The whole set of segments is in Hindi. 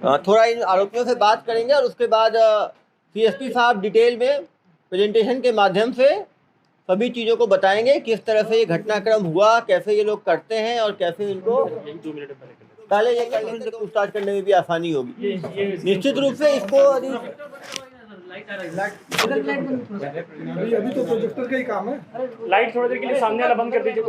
थोड़ा इन आरोपियों से बात करेंगे और उसके बाद सीएसपी साहब डिटेल में प्रेजेंटेशन के माध्यम से सभी चीज़ों को बताएंगे, किस तरह से ये घटनाक्रम हुआ, कैसे ये लोग करते हैं और कैसे इनको पहले ये करने से पूछताछ करने में भी आसानी होगी। निश्चित रूप से इसको अभी तो प्रोजेक्टर का ही काम है। लाइट थोड़ी देर के लिए सामने वाला बंद कर दीजिए।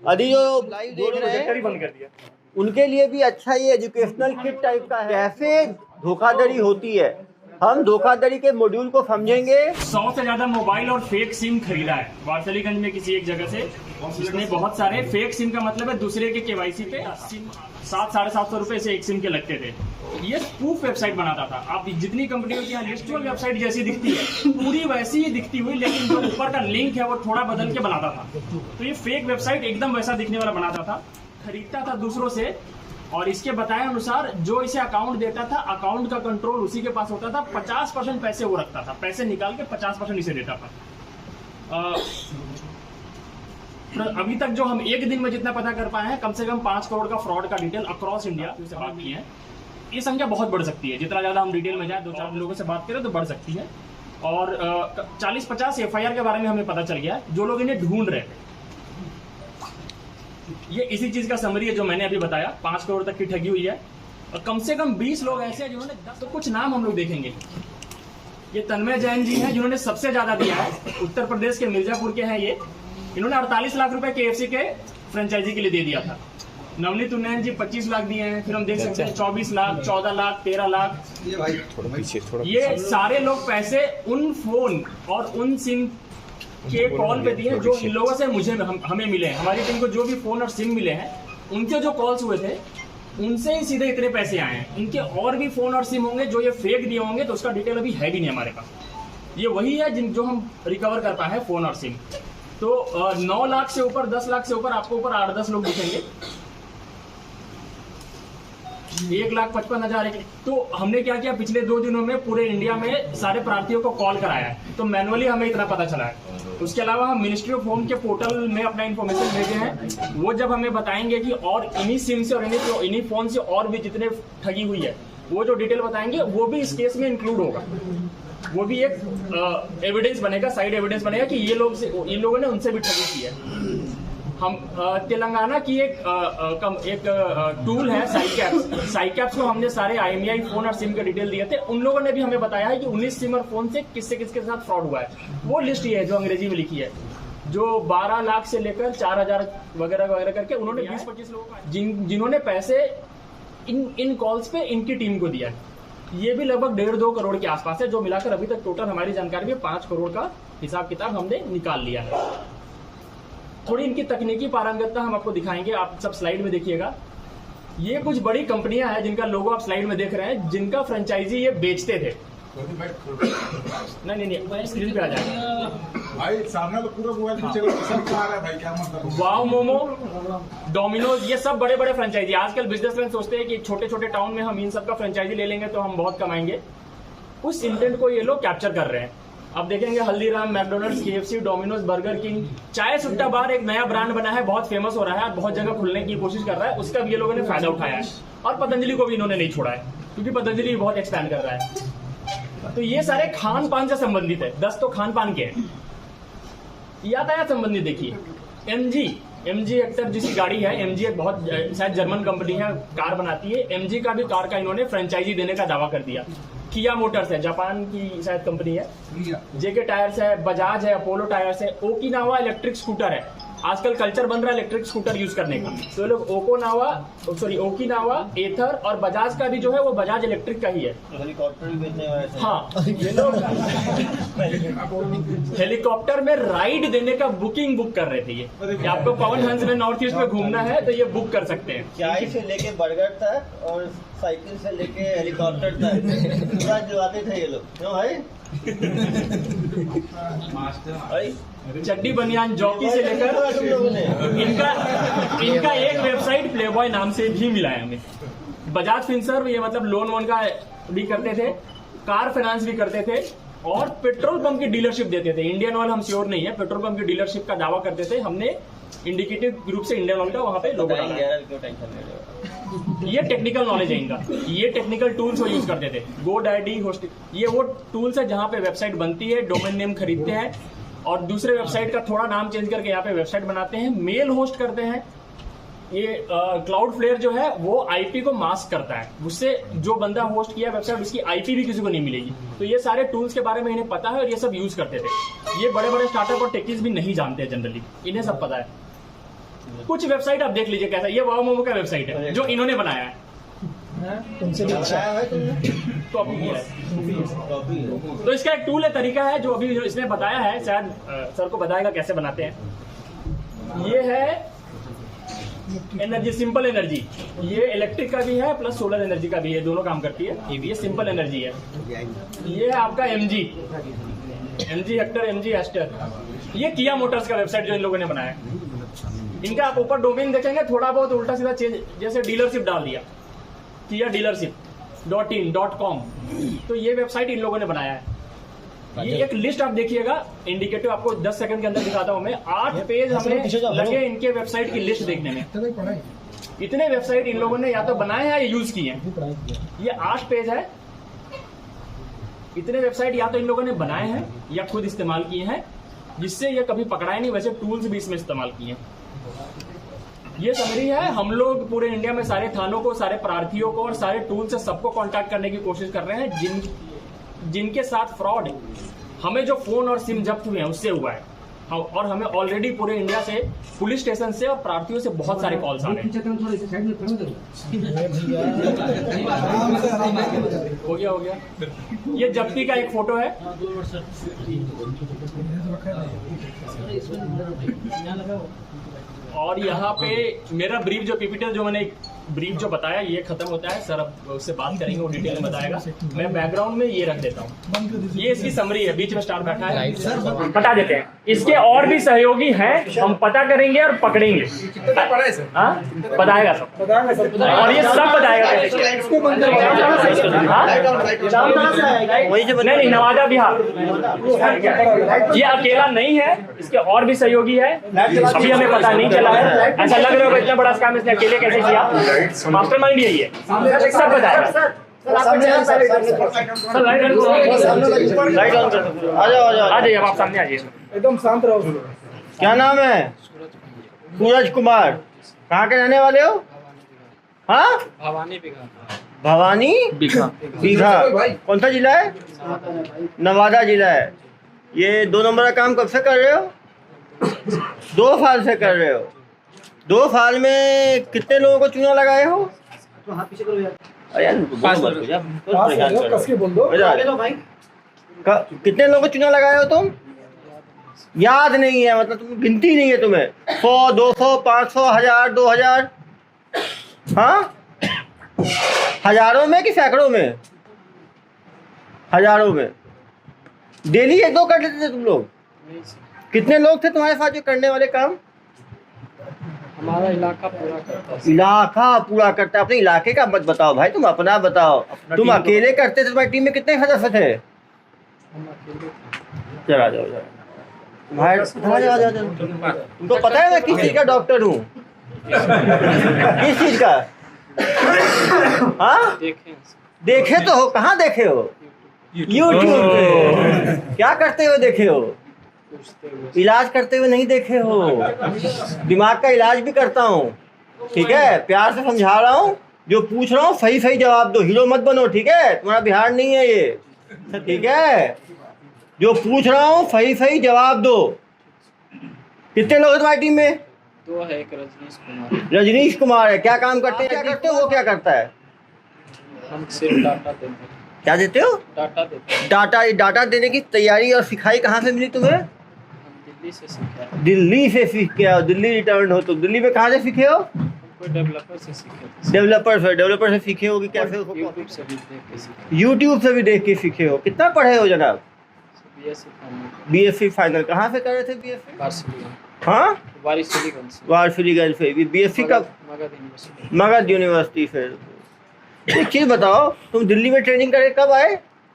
अभी जो लाइव देख रहे हैं बंद कर दिया, उनके लिए भी अच्छा ये एजुकेशनल किट टाइप का है, कैसे धोखाधड़ी होती है। हम धोखाधड़ी के मॉड्यूल को समझेंगे। 100 से ज्यादा मोबाइल और फेक सिम खरीदा है वारसलीगंज में किसी एक जगह से। इसने बहुत सारे फेक सिम का मतलब है दूसरे के केवाईसी पे 700-750 रुपए से एक सिम के लगते थे। ये स्पूफ वेबसाइट बनाता था। आप जितनी कंपनियों की यहाँ लिस्टुअल वेबसाइट जैसी दिखती है पूरी वैसी ही दिखती हुई, लेकिन जो ऊपर का लिंक है वो थोड़ा बदल के बनाता था। तो ये फेक वेबसाइट एकदम वैसा दिखने वाला बनाता था, खरीदता था दूसरों से, और इसके बताए अनुसार जो इसे अकाउंट देता था, अकाउंट का कंट्रोल उसी के पास होता था। 50% पैसे वो रखता था, पैसे निकाल के 50% इसे देता था। अभी तक जो हम एक दिन में जितना पता कर पाए हैं, कम से कम 5 करोड़ का फ्रॉड का डिटेल अक्रॉस इंडिया से बात की है। ये संख्या बहुत बढ़ सकती है, जितना ज्यादा हम डिटेल में जाए, 2-4 लोगों से बात करें तो बढ़ सकती है। और 40-50 FIR के बारे में हमें पता चल गया जो लोग इन्हें ढूंढ रहे थे। ये इसी चीज का समरी है जो मैंने अभी बताया। 5 करोड़ तक की ठगी हुई है और कम से कम 20 लोग ऐसे हैं जिन्होंने 10। तो कुछ नाम हम लोग देखेंगे। ये तन्मय जैन जी हैं जिन्होंने सबसे ज्यादा दिया है, उत्तर प्रदेश के मिर्जापुर के हैं ये। इन्होंने 48 लाख रुपए KFC के फ्रेंचाइजी के लिए दे दिया था। नवनीत उन्नयन जी 25 लाख दिए हैं। फिर हम देख सकते हैं 24 लाख, 14 लाख, 13 लाख। ये सारे लोग पैसे उन फोन और उन सिम के कॉल पे दिए जो इन लोगों से हमें मिले हैं। हमारी टीम को जो भी फोन और सिम मिले हैं, उनके जो कॉल्स हुए थे उनसे ही सीधे इतने पैसे आए हैं। इनके और भी फोन और सिम होंगे जो ये फेक दिए होंगे, तो उसका डिटेल अभी है भी नहीं हमारे पास। ये वही है जो हम रिकवर कर पाए हैं, फोन और सिम। तो 9 लाख से ऊपर, 10 लाख से ऊपर आपको ऊपर 8-10 लोग दिखेंगे। 1,55,000। तो हमने क्या किया, पिछले 2 दिनों में पूरे इंडिया में सारे प्रार्थियों को कॉल कराया है, तो मैनुअली हमें इतना पता चला है। उसके अलावा हम मिनिस्ट्री ऑफ होम के पोर्टल में अपना इन्फॉर्मेशन भेजे हैं। वो जब हमें बताएंगे कि और इन्हीं सिम से और इन्हीं फोन से और भी जितने ठगी हुई है, वो जो डिटेल बताएंगे वो भी इस केस में इंक्लूड होगा। वो भी एक एविडेंस बनेगा, साइड एविडेंस बनेगा कि इन लोगों ने उनसे भी ठगी की है। हम तेलंगाना की एक टूल है साइकैप्स को हमने सारे IMEI फोन और सिम के डिटेल दिए थे। उन लोगों ने भी हमें बताया है कि 19 सिम और फोन से किसके साथ फ्रॉड हुआ है। वो लिस्ट ये है जो अंग्रेजी में लिखी है, जो 12 लाख से लेकर 4,000 वगैरह वगैरह करके उन्होंने 20-25 लोगों को जिन्होंने पैसे इन कॉल्स पे इनकी टीम को दिया है। ये भी लगभग 1.5-2 करोड़ के आसपास है, जो मिलाकर अभी तक टोटल हमारी जानकारी में 5 करोड़ का हिसाब किताब हमने निकाल लिया है। थोड़ी इनकी तकनीकी पारंगतता हम आपको दिखाएंगे, आप सब स्लाइड में देखिएगा। ये कुछ बड़ी कंपनियां हैं जिनका लोगो आप स्लाइड में देख रहे हैं, जिनका फ्रेंचाइजी ये बेचते थे। नहीं स्क्रीन पे आ जाएगा भाई, सामने तो पूरा मोबाइल पीछे सब आ रहा है भाई, क्या मतलब। वाव मोमो, डोमिनोज, ये सब बड़े बड़े फ्रेंचाइजी। आजकल बिजनेसमैन सोचते हैं कि छोटे छोटे टाउन में हम इन सब का फ्रेंचाइजी ले लेंगे तो हम बहुत कमाएंगे। उस इंटेंट को ये लोग कैप्चर कर रहे हैं। अब देखेंगे Haldiram, McDonald's, KFC, Domino's, burger king, चाय सुट्टा बार एक नया ब्रांड बना है, बहुत फेमस हो रहा है, बहुत जगह खुलने की कोशिश कर रहा है। उसका भी ये लोगों ने फायदा उठाया है। और पतंजलि को भी इन्होंने नहीं छोड़ा है, क्योंकि पतंजलि बहुत एक्सपैंड कर रहा है। तो ये सारे खान पान से संबंधित है। 10 तो खान पान के हैं। यातायात संबंधित देखिए, MG हेक्टर जिसकी गाड़ी है, MG एक बहुत शायद जर्मन कंपनी है, कार बनाती है। MG का भी कार का इन्होंने फ्रेंचाइजी देने का दावा कर दिया। किया मोटर्स है, जापान की शायद कंपनी है। JK टायर्स है, बजाज है, अपोलो टायर्स है। ओकिनावा इलेक्ट्रिक स्कूटर है, आजकल कल्चर बन रहा है इलेक्ट्रिक स्कूटर यूज करने का। तो ये लोग ओकिनावा, एथर और बजाज का भी जो है वो बजाज इलेक्ट्रिक का ही है। हेलीकॉप्टर भी बेचने वाले थे। हाँ, ये लोग हेलीकॉप्टर में राइड देने का बुक कर रहे थे। ये आपको पवन हंस में नॉर्थ ईस्ट में घूमना है तो ये बुक कर सकते हैं। चाय से लेके बर्गर तक और साइकिल से लेके हेलीकॉप्टर तक पूरा दिलवाते थे ये लोग, क्यों भाई? चड्डी बनियान जॉकी से लेकर इनका एक वेबसाइट प्लेबॉय नाम से भी मिला है हमें। बजाज फिनसर्व, ये मतलब लोन वोन का भी करते थे, कार फाइनेंस भी करते थे और पेट्रोल पंप की डीलरशिप देते थे। इंडियन ऑयल हम श्योर नहीं है, पेट्रोल पंप की डीलरशिप का दावा करते थे। हमने इंडिकेटिव ग्रुप से इंडियन ऑयल का वहां पे लोगो डाला। ये टेक्निकल नॉलेज है इनका, ये टेक्निकल टूल्स वो यूज करते थे। GoDaddy, होस्ट, ये वो टूल्स है जहाँ पे वेबसाइट बनती है, डोमेन नेम खरीदते हैं और दूसरे वेबसाइट का थोड़ा नाम चेंज करके यहाँ पे वेबसाइट बनाते हैं, मेल होस्ट करते हैं। ये क्लाउडफ्लेयर जो है वो आईपी को मास्क करता है, उससे जो बंदा होस्ट किया वेबसाइट उसकी आईपी भी किसी को नहीं मिलेगी। तो ये सारे टूल्स के बारे में इन्हें पता है और ये सब यूज करते थे। ये बड़े बड़े स्टार्टअप और टेकीज भी नहीं जानते जनरली, इन्हें सब पता है। कुछ वेबसाइट आप देख लीजिए कैसा, ये वाव मोमो का वेबसाइट है जो इन्होंने बनाया है, तुमसे भी अच्छा है। तो अभी किया है। तो इसका एक टूल है, तरीका है जो अभी इसने बताया है, शायद सर को बताएगा कैसे बनाते हैं। ये है एनर्जी, सिंपल एनर्जी। ये इलेक्ट्रिक का भी है प्लस सोलर एनर्जी का भी है, दोनों काम करती है। ये सिंपल एनर्जी है। ये है आपका एमजी हेक्टर, एमजी एस्टर। ये किया मोटर्स का वेबसाइट जो इन लोगों ने बनाया है। इनका आप ऊपर डोमेन देखेंगे थोड़ा बहुत उल्टा सीधा चेंज, जैसे डीलरशिप डाल दिया, किया dealership.in.com, तो ये वेबसाइट इन लोगों ने बनाया है। ये एक लिस्ट आप देखिएगा, इंडिकेटिव आपको 10 सेकंड के अंदर दिखाता हूं मैं। 8 पेज हमें लगे इनके वेबसाइट की लिस्ट देखने में। इतने वेबसाइट इन लोगों ने या तो बनाए हैं या यूज किए हैं। ये 8 पेज है। इतने वेबसाइट या तो इन लोगों ने बनाए हैं या खुद इस्तेमाल किए हैं, जिससे ये कभी पकड़ाए नहीं। वैसे टूल्स भी इसमें इस्तेमाल किए हैं। ये समरी है। हम लोग पूरे इंडिया में सारे थानों को, सारे प्रार्थियों को और सारे टूल से सबको कांटेक्ट करने की कोशिश कर रहे हैं जिनके साथ फ्रॉड, हमें जो फोन और सिम जब्त हुए हैं उससे हुआ है। और हमें ऑलरेडी पूरे इंडिया से, पुलिस स्टेशन से और प्रार्थियों से बहुत सारे कॉल्स आ रहे हैं। हो गया। ये जब्ती का एक फोटो है। और यहाँ पे मेरा ब्रीफ जो पीपीटी जो मैंने ब्रीफ जो बताया ये खत्म होता है। सर अब उससे बात करेंगे, वो डिटेल में बताएगा। मैं बैकग्राउंड में ये रख देता हूँ। ये इसकी समरी है, बीच में स्टार बैठा है, बता देते हैं। इसके और भी सहयोगी हैं, हम पता करेंगे और पकड़ेंगे। हाँ, बताएगा सब, और ये सब बताएगा। नहीं, नवादा बिहार। ये अकेला नहीं है, इसके और भी सहयोगी है, अभी हमें पता नहीं चला है। ऐसा लग रहा होगा इतना बड़ा काम इसने अकेले कैसे किया। मास्टरमाइंड यही है, सब बताएगा। आ जाइए, अब आप सामने आ जाइए। एकदम शांत रहो। क्या नाम है? सूरज कुमार। कहाँ के रहने वाले हो? हाँ, भवानी बीघा। कौन सा जिला है? नवादा जिला है। ये 2 नंबर का काम कब से कर रहे हो? 2 साल से कर रहे हो। 2 साल में कितने लोगों को चूना लगाए हो? अरे यार, कस के बोल दो भाई। कितने लोगों को चूना लगाए हो तुम? याद नहीं है, मतलब तुम गिनती नहीं है तुम्हें? 100, 200, 500, 1000, 2000? हाँ, हजारों में कि सैकड़ों में? हजारों में। डेली 1-2 कर लेते थे तुम लोग? कितने लोग थे तुम्हारे साथ जो करने वाले काम? हमारा इलाका पूरा करता है। इलाका पूरा करता है। अपने इलाके का मत बताओ भाई, तुम अपना बताओ। तुम अकेले करते थे, तुम्हारी टीम में कितने सदस्य थे? चला जाओ तुमको पता है मैं किस चीज का डॉक्टर हूँ? किस चीज का? हाँ, देखे तो हो। कहाँ देखे हो? यूट्यूब पे। क्या करते हुए देखे हो? इलाज करते हुए नहीं देखे हो। दिमाग का इलाज भी करता हूँ, ठीक है? प्यार से समझा रहा हूँ, जो पूछ रहा हूँ सही सही जवाब दो। हीरो मत बनो, ठीक है? तुम्हारा बिहार नहीं है ये, ठीक है? जो पूछ रहा हूँ सही सही जवाब दो। कितने लोग हैं तुम्हारी टीम में? 2 है, एक रजनीश कुमार। रजनीश कुमार है। क्या काम करते हैं? क्या करते हो? वो क्या करता है? हम सिर्फ डाटा देते हैं। क्या देते हो? डाटा देते हैं। डाटा देने की तैयारी और सिखाई कहाँ से मिली तुम्हें? दिल्ली से सीखा। दिल्ली से सीख के आओ। दिल्ली रिटर्न हो तो दिल्ली में कहाँ से सीखे हो? कोई डेवलपर से सीखे। डेवलपर से सीखे हो कि कैसे? यूट्यूब से भी देख के सीखे। यूट्यूब से भी देख के सीखे हो। कितना पढ़े हो जनाब? BSc final. कहाँ से कर रहे थे बीएससी? बार्सिलोना। हाँ, वारसिलीगंज से। बीएससी कब? मगध यूनिवर्सिटी से। एक चीज बताओ, तुम दिल्ली में ट्रेनिंग करके कब आए?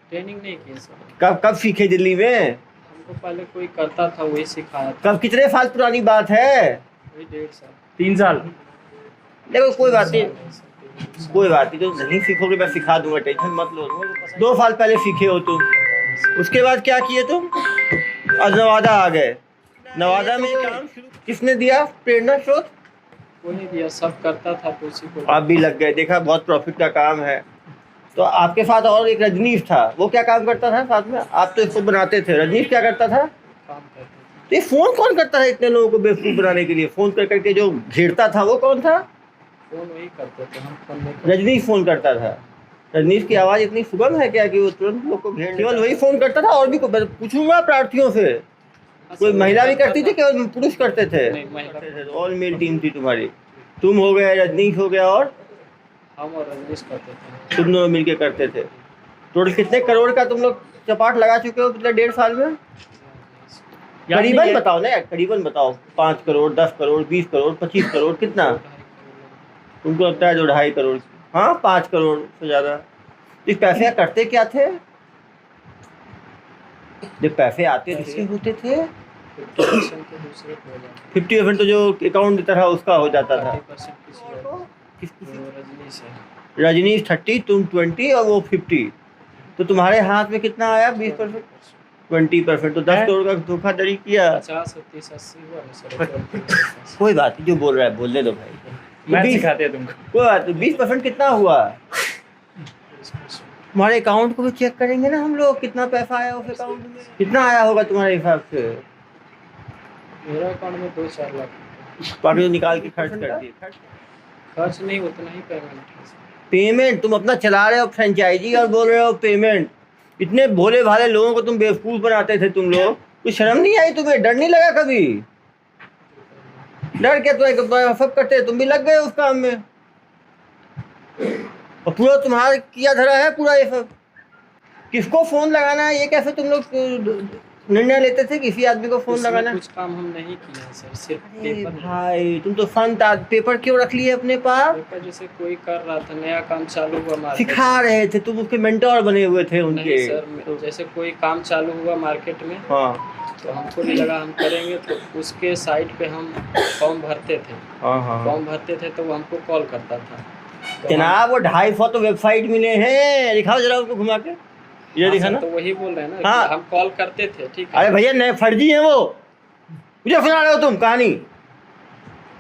ट्रेनिंग नहीं की सर। कब सीखे दिल्ली में? हमको पहले कोई करता था, वही सिखाया। कब? कितने साल पुरानी बात है? वही 1.5 साल। 3 साल। देखो कोई बात नहीं, कोई बात नहीं, तो नहीं सीखोगे मैं सिखा दूंगा, टेंशन मत लो। 2 साल पहले सीखे हो तुम, उसके बाद क्या किए तुम? आज नवादा आ गए। नवादा में काम शुरू किसने दिया प्रेरणा स्रोत? वो नहीं दिया, सब करता था तो उसी को आप भी लग गए, देखा बहुत प्रॉफिट का काम है। तो आपके साथ और एक रजनीश था, वो क्या काम करता था साथ में? आप तो इसको बनाते थे, रजनीश क्या करता था? काम करते थे। तो ये फोन कौन करता है इतने लोगों को बेवकूफ बनाने के लिए? फोन कर करके जो घेरता था वो कौन था? फोन वही करते थे, हम फोन नहीं करते। रजनीश फोन करता था। रजनीश की आवाज इतनी सुगम है क्या कि वो तुरंत लोग को घेर, केवल वही फोन करता था? और भी पूछूंगा प्रार्थियों से, कोई महिला भी करती थी, केवल पुरुष करते थे? नहीं, महिला। ऑल मेल टीम थी तुम्हारी। तुम हो गए, रजनीश हो गया, और हम और रजनीश करते थे। तुम दोनों मिलके करते थे। टोटल कितने करोड़ का तुम लोग चपाट लगा चुके हो पिछले 1.5 साल में? करीबन बताओ ना यार, करीबन बताओ। 5 करोड़, 10 करोड़, 20 करोड़, 25 करोड़, कितना तुमको लगता है? 2.5 करोड़, हाँ 5 करोड़ से ज़्यादा। इस पैसे करते क्या थे? जब पैसे आते किसके होते थे? 50% तो दूसरे को हो जाता 50% तो जो अकाउंट देता था उसका हो जाता था। 30% किसी और किस वो रजनीश है। रजनीश 30, तुम 20 और वो 50। तो तुम्हारे हाथ में कितना आया? 20%, 20%। तो 10 करोड़ का धोखाधड़ी किया। 50 और 30 80 हुआ है सर। कोई बात नहीं, जो बोल रहा है बोलने दो भाई। मैं 20 सिखाते हैं तुमको। कोई बात नहीं, 20% कितना हुआ? तुम्हारे अकाउंट को भी चेक करेंगे ना हम लोग, कितना पैसा आया उस अकाउंट में? कितना आया होगा तुम्हारे हिसाब से? मेरा अकाउंट में 2-4 लाख बाकी तो निकाल के खर्च कर दिए। खर्च नहीं, उतना ही पेमेंट है। पेमेंट तुम अपना चला रहे हो फ्रेंचाइजी और बोल रहे हो पेमेंट। इतने भोले भाले लोगों को तुम बेवकूफ बनाते थे तुम लोग। कुछ शर्म नहीं आई तुम्हें? डर नहीं लगा कभी? डर क्या? तुम्हें सब करते, तुम भी लग गए उस काम में, और पूरा तुम्हारा किया धरा है पूरा ये सब। किसको फोन लगाना है ये कैसे तुम लोग निर्णय लेते थे? किसी आदमी को फोन इसमें लगाना? कुछ काम हम नहीं किए हैं सर, सिर्फ अरे पेपर। भाई तुम तो संत पेपर क्यों रख लिए अपने पास? पेपर जैसे कोई कर रहा था, नया काम चालू हुआ मार्केट। सिखा रहे थे तुम, उसके मेंटोर बने हुए थे उनके। नहीं सर, जैसे कोई काम चालू हुआ मार्केट में, हाँ तो हमको नहीं लगा हम करेंगे, तो उसके साइट पे हम फॉर्म भरते थे। हाँ हाँ। फॉर्म भरते थे तो वो हमको कॉल करता था। तो जनाब वो 250 तो वेबसाइट मिले हैं, दिखाओ जरा उसको घुमा के, ये हाँ दिखा सर, ना। तो वही बोल रहे हैं ना हाँ। कि हम कॉल करते थे, ठीक है। अरे भैया नए फर्जी हैं वो, मुझे सुना रहे हो तुम कहानी?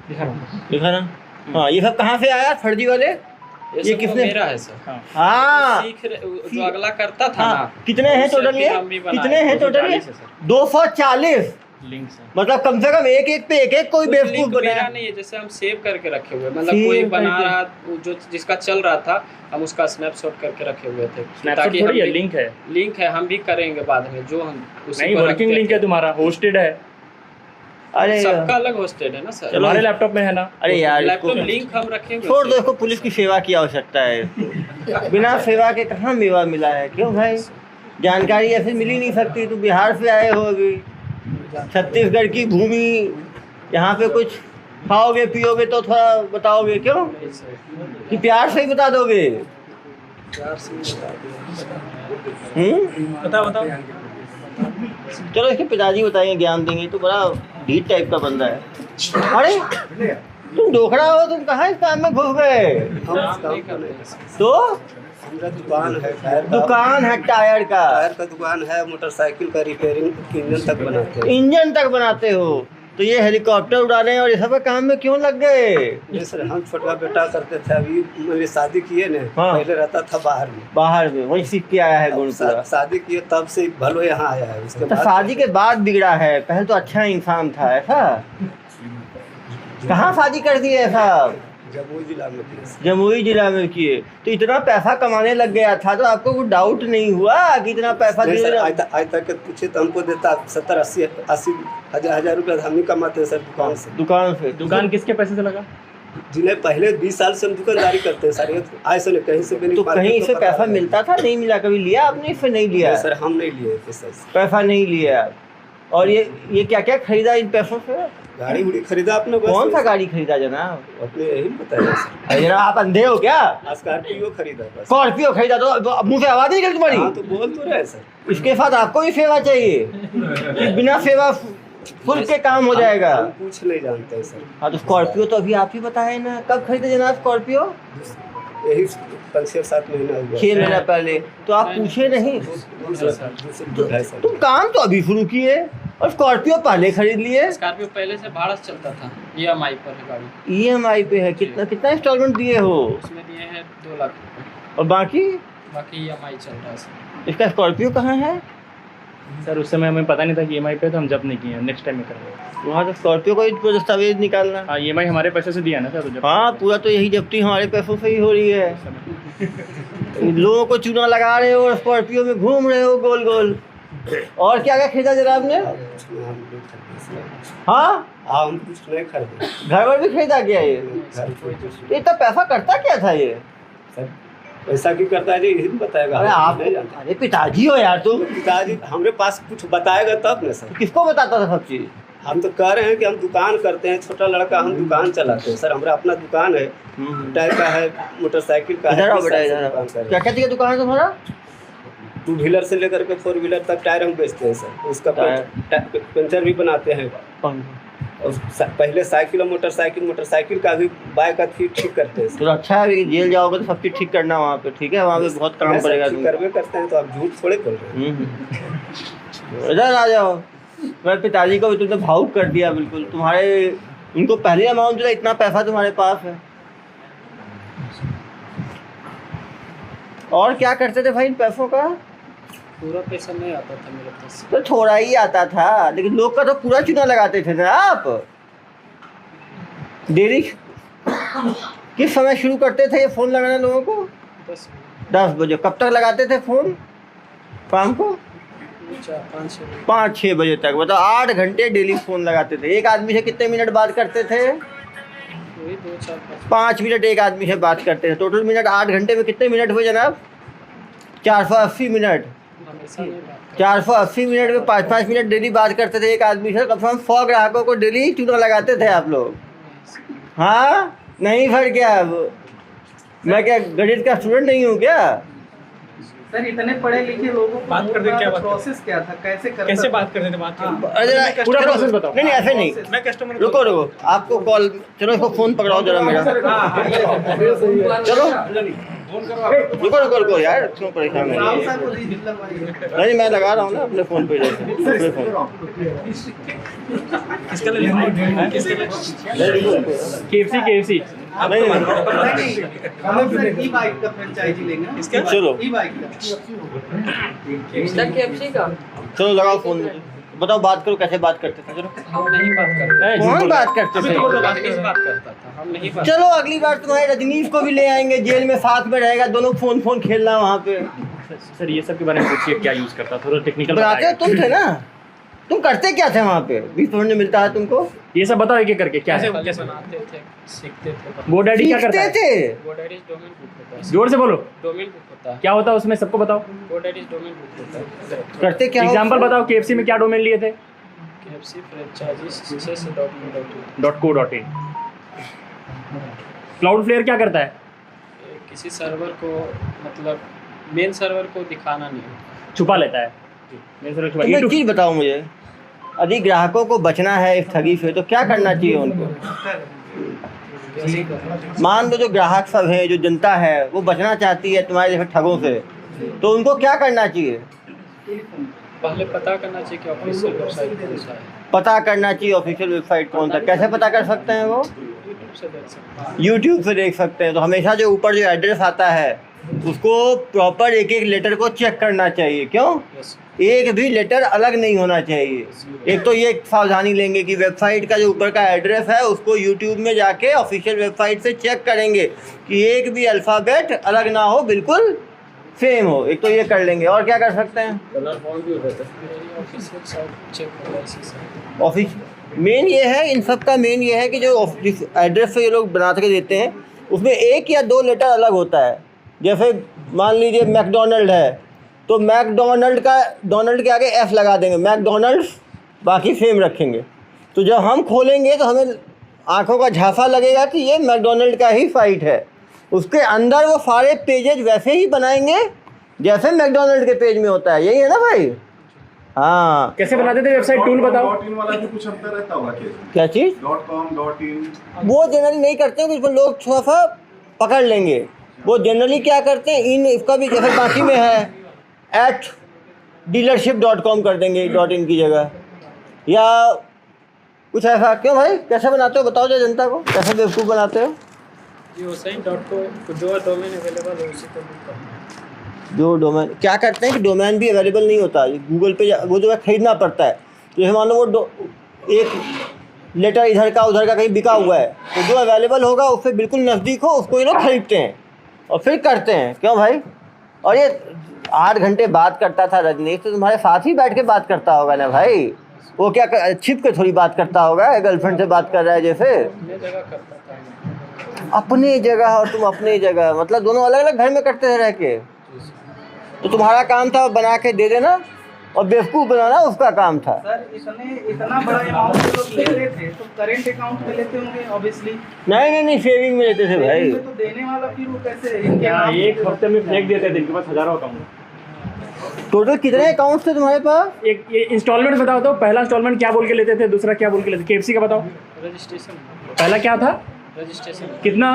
दिखा ना। हाँ ये सब कहाँ से आया फर्जी वाले? ये ये सब किसने? मेरा है सर। हाँ जो अगला करता था हाँ, ना, कितने हैं उससे टोटल? फिर ये हम भी बनाए। कितने हैं टोटल? 240 है सर। 240। लिंक से मतलब कम से कम एक पे एक कोई कुछ बेवकूफ लिंक मेरा बनाया। नहीं है, जैसे हम सेव करके रखे हुए, मतलब सेव कोई बना करके। रहा जो जिसका चल रहा था, हम उसका स्नैपशॉट करके रखे हुए थे, स्नैपशॉट ताकि थोड़ी हम है, भी- लिंक है। लिंक है, हम भी करेंगे बाद में, जो हम उसी नहीं, पर वर्किंग रखते लिंक थे। है तुम्हारा, होस्टेड है। अरे सबका अलग होस्टेड है ना सर। तुम्हारे लैपटॉप में है ना। अरे यार लैपटॉप इसको लिंक हम रखे हुए छोड़ दो, थे। इसको पुलिस की सेवा की आवश्यकता है। बिना सेवा के कहाँ मेवा मिला है? क्यों भाई? जानकारी ऐसे मिल ही नहीं सकती। तुम बिहार से आए हो अभी, छत्तीसगढ़ की भूमि, यहाँ पे कुछ खाओगे पियोगे तो थोड़ा बताओगे क्यों? नहीं सर, कि प्यार से ही बता दोगे? प्यार से ही बता दिया। बताओ। चलो इसके पिताजी बताएंगे, ज्ञान देंगे। तो बड़ा ढीठ टाइप का बंदा है। अरे तुम डोखड़ा हो, तुम कहाँ इस काम में घुस गए? नहीं कर रहे हैं सर। तो हमारा दुकान है टायर का। दुकान है टायर का, टायर का दुकान है, मोटरसाइकिल का रिपेयरिंग, इंजन तक बनाते हैं। इंजन तक बनाते हो? तो ये हेलीकॉप्टर उड़ाने और ये सब काम में क्यों लग गए? जी सर, हम छोटा बेटा करते थे, अभी मेरी शादी किए ने। हाँ। पहले रहता था बाहर में, बाहर में, वही सीख के आया है गुण पूरा। शादी किए तब से भलो यहाँ आया है। उसके तो बाद शादी के बाद बिगड़ा है, पहले तो अच्छा इंसान था। ऐसा कहाँ शादी कर दी ऐसा? जमुई जिला में किए सर। जमुई जिला में किए। तो इतना पैसा कमाने लग गया था तो आपको कुछ डाउट नहीं हुआ कि इतना पैसा नहीं सर, दे? आज तक के पूछे तो हमको देता 70-80 हजार रुपया हम ही कमाते हैं सर दुकान से। दुकान से? दुकान किसके पैसे से लगा? जिन्हें पहले 20 साल से हम दुकानदारी करते हैं सर, आज से नहीं, कहीं से भी नहीं। तो मार्केट कहीं को से पता पैसा नहीं। मिलता था? नहीं मिला? कभी लिया आपने? फिर नहीं लिया? नहीं सर, हम नहीं लिए थे सर। पैसा नहीं लिया। और ये क्या क्या खरीदा इन पैसों से? गाड़ी उड़ी खरीदा आपने? बस कौन सा गाड़ी खरीदा जनाब? अपने यही बताया सर। अरे जनाब आप अंधे हो क्या? स्कॉर्पियो खरीदा बस। स्कॉर्पियो खरीदा? तो मुंह से आवाज नहीं निकली तुम्हारी? हाँ तो बोल तो रहे सर। इसके साथ आपको भी सेवा चाहिए कि बिना सेवा फुल के काम हो जाएगा? हम कुछ नहीं जानते हैं सर। हाँ तो स्कॉर्पियो तो अभी आप ही बताए ना, कब खरीदे जनाब स्कॉर्पियो? यही 5-7 महीना हुआ। 6 महीना पहले तो आप पूछे नहीं? तुम काम तो अभी शुरू किए और स्कॉर्पियो पहले खरीद लिए। स्कॉर्पियो पहले से भाड़ा से चलता था, EMI पर है गाड़ी। EMI पे है? कितना कितना इंस्टॉलमेंट दिए हो? उसमें दिए हैं 2 लाख रुपए, और बाकी EMI चल रहा है सर। इसका स्कॉर्पियो कहाँ है? सर उस समय हमें पता नहीं था कि EMI पे, तो हम जब नहीं किए, नेक्स्ट टाइम में करेंगे। वहाँ तो स्कॉर्पियो को ही दस्तावेज निकालना। हाँ, EMI हमारे पैसे से दिया ना सर, तो जब हाँ, पूरा तो यही जब्ती हमारे पैसों से ही हो रही है। लोगों को चूना लगा रहे हो और स्कॉर्पियो में घूम रहे हो गोल गोल। और क्या क्या खरीदा जनाब ने? हाँ, हम कुछ नहीं खरीदे। घर पर भी खरीदा क्या ये? तो इतना पैसा करता क्या था ये? सर पैसा की करता है जी, यही बताएगा। अरे हम आप, नहीं जानते। अरे पिताजी हो यार तुम। पिताजी हमारे पास कुछ बताएगा तब ना सर। किसको बताता था सब चीज? हम तो कह रहे हैं कि हम दुकान करते हैं, छोटा लड़का, हम दुकान चलाते हैं सर। हमारा अपना दुकान है, टायर का है, मोटरसाइकिल का इधर है। आओ बेटा, इधर आओ। क्या क्या चीज की दुकान है तुम्हारा? 2 व्हीलर से लेकर के 4 व्हीलर तक टायर हम बेचते हैं सर। उसका पंचर भी बनाते हैं। और पहले साइकिल और मोटरसाइकिल का भी बाइक का ठीक करते हैं। तो अच्छा है कि जेल जाओगे तो सब चीज ठीक करना वहाँ पे, ठीक है? वहाँ पे बहुत काम पड़ेगा तुमको। करवे करते हैं तो आप झूठ थोड़े बोल रहे हैं। इधर आ जाओ। मेरे पिताजी को भी तुमने भावुक कर दिया बिल्कुल। तुम्हारे उनको पहले अमाउंट था, इतना पैसा तुम्हारे पास है। और क्या करते थे भाई इन पैसों का? पूरा पैसा नहीं आता था मेरे पास। तो थोड़ा ही आता था, लेकिन लोग का तो पूरा चूना लगाते थे ना आप। डेली किस समय शुरू करते थे ये फ़ोन लगाना लोगों को? 10 बजे। कब तक लगाते थे फ़ोन? शाम को 5-6 बजे तक। मतलब 8 घंटे डेली फ़ोन लगाते थे। एक आदमी से कितने मिनट बात करते थे? 5 मिनट एक आदमी से बात करते थे। टोटल मिनट 8 घंटे में कितने मिनट हुए जनाब? 480 मिनट। 480 मिनट में 5-5 मिनट डेली बात करते थे एक आदमी से। कम से कम 100 ग्राहकों को डेली चूना लगाते थे आप लोग। हाँ, नहीं भर क्या? अब मैं क्या गणित का स्टूडेंट नहीं हूँ क्या? सर इतने पढ़े लिखे लोगों को बात करते क्या बात प्रोसेस क्या था, कैसे करते कैसे थे? बात करते थे? बात अरे पूरा प्रोसेस बताओ। नहीं ऐसे नहीं। मैं कस्टमर रुको आपको कॉल, चलो इसको फ़ोन पकड़ाओ जरा मेरा। चलो रुको यार, क्यों परेशान हो? राहुल सर को दीजिए लगवाइए। नहीं, मैं लगा रहा हूँ ना अपने फ़ोन पे। अपने फ़ोन किसका ले लेना? KFC नहीं राहुल सर ई-बाइक का फ्रेंचाइजी लेंगे। इसका चलो ई-बाइक का। चलो लगाओ फ़ोन। बताओ, बात करो, कैसे बात करते थे? चलो। हम नहीं बात करते। कौन बात करते थे? रजनीश बात करता था, हम नहीं बात। चलो अगली बार तुम्हारे रजनीश को भी ले आएंगे, जेल में साथ में रहेगा, दोनों फोन खेलना वहाँ पे। सर ये सब के बारे में पूछिए, क्या यूज़ करता, थोड़ा टेक्निकल बनाते तुम थे ना? तुम करते क्या थे वहाँ पे? 20% मिलता है तुमको? ये सब बताओ एक एक करके। क्या है? कैसे बनाते थे, सीखते थे। GoDaddy क्या करता सीखते है? थे? GoDaddy डोमेन बुक होता है। जोर से बोलो। डोमेन बुक होता है। क्या होता है उसमें, सबको बताओ। GoDaddy डोमेन बुक होता है। करते क्या हो? एग्जाम्पल बताओ, KFC में क्या डोमेन लिए थे? KFC franchises.co.in। .co.in। Cloudflare क्या करता है? किसी सर्वर को, मतलब मेन सर्वर को दिखाना नहीं, छुपा लेता है। मेन सर्वर छुपा। तुम एक YouTube चीज़ बताओ मुझे, यदि ग्राहकों को बचना है इस ठगी से तो क्या करना चाहिए उनको? मान लो जो ग्राहक सब है, जो जनता है, वो बचना चाहती है तुम्हारे जैसे ठगों से, तो उनको क्या करना चाहिए? पहले पता करना चाहिए कि ऑफिशियल वेबसाइट कौन सा है। पता करना चाहिए ऑफिशियल वेबसाइट कौन सा। कैसे पता कर सकते हैं वो? यूट्यूब से देख सकते हैं। यूट्यूब से देख सकते हैं। तो हमेशा जो ऊपर जो एड्रेस आता है उसको प्रॉपर एक एक लेटर को चेक करना चाहिए। क्यों? यस। एक भी लेटर अलग नहीं होना चाहिए। एक तो ये सावधानी लेंगे कि वेबसाइट का जो ऊपर का एड्रेस है उसको यूट्यूब में जाके ऑफिशियल वेबसाइट से चेक करेंगे कि एक भी अल्फ़ाबेट अलग ना हो, बिल्कुल सेम हो। एक तो ये कर लेंगे। और क्या कर सकते हैं? ऑफिशियल साइट चेक होगा इसी से। ऑफिस मेन ये है, इन सब का मेन ये है कि जो जिस एड्रेस से ये लोग बना के देते हैं उसमें 1 या 2 लेटर अलग होता है। जैसे मान लीजिए मैकडोनल्ड है तो मैकडोनल्ड का डोनल्ड के आगे एफ लगा देंगे, मैकडोनल्ड्स, बाकी सेम रखेंगे। तो जब हम खोलेंगे तो हमें आंखों का झांसा लगेगा कि ये मैकडोनल्ड का ही साइट है। उसके अंदर वो सारे पेजेज वैसे ही बनाएंगे जैसे मैकडोनल्ड के पेज में होता है। यही है ना भाई? हाँ। कैसे बनाते थे वेबसाइट, टूल बताओ। .in वाला भी कुछ अंतर रहता होगा क्या चीज़? .com .in। वो जनरली नहीं करते हैं, उसमें लोग थोड़ा सा पकड़ लेंगे। वो जनरली क्या करते हैं, इन इसका भी जैसे बाकी में है @dealership.com कर देंगे .in की जगह, या कुछ ऐसा। क्यों भाई, कैसे बनाते हो बताओ जो जनता को, कैसे बेवकूफ़ बनाते हो? जी वो सही .com जो डोमेन अवेलेबल है उसी को बुक करना है। जो डोमेन क्या करते हैं कि डोमेन भी अवेलेबल नहीं होता, गूगल पे वो जो है खरीदना पड़ता है। तो जैसे मान लो वो एक लेटर इधर का उधर का कहीं बिका हुआ है, तो जो अवेलेबल होगा उससे बिल्कुल नज़दीक हो उसको ये लोग खरीदते हैं और फिर करते हैं। क्यों भाई? और ये 8 घंटे बात करता था रजनीश, तो तुम्हारे साथ ही बैठ के बात करता होगा ना भाई। वो क्या छिप के थोड़ी बात करता होगा, गर्लफ्रेंड से बात कर रहा है जैसे। अपने जगह करता था। अपनी जगह और तुम अपनी जगह, मतलब दोनों अलग अलग घर में करते हैं रह के। तो तुम्हारा काम था बना के दे देना और बेवकूफ़ बनाना उसका काम था। सर इतना बड़ा अमाउंट लोग ले रहे थे तो करेंट अकाउंट में लेते होंगे ऑब्वियसली। नहीं सेविंग में लेते थे भाई। तो देने वाला फिर वो कैसे इनके नाम एक हफ्ते में फेंक देते थे, इनके पास हजारों अकाउंट। टोटल कितने अकाउंट्स थे तुम्हारे पास? एक ये इंस्टॉलमेंट बताओ तो, पहला इंस्टॉलमेंट क्या बोल के लेते थे, दूसरा क्या बोल के लेते थे? KFC का बताओ, रजिस्ट्रेशन पहला क्या था, रजिस्ट्रेशन कितना?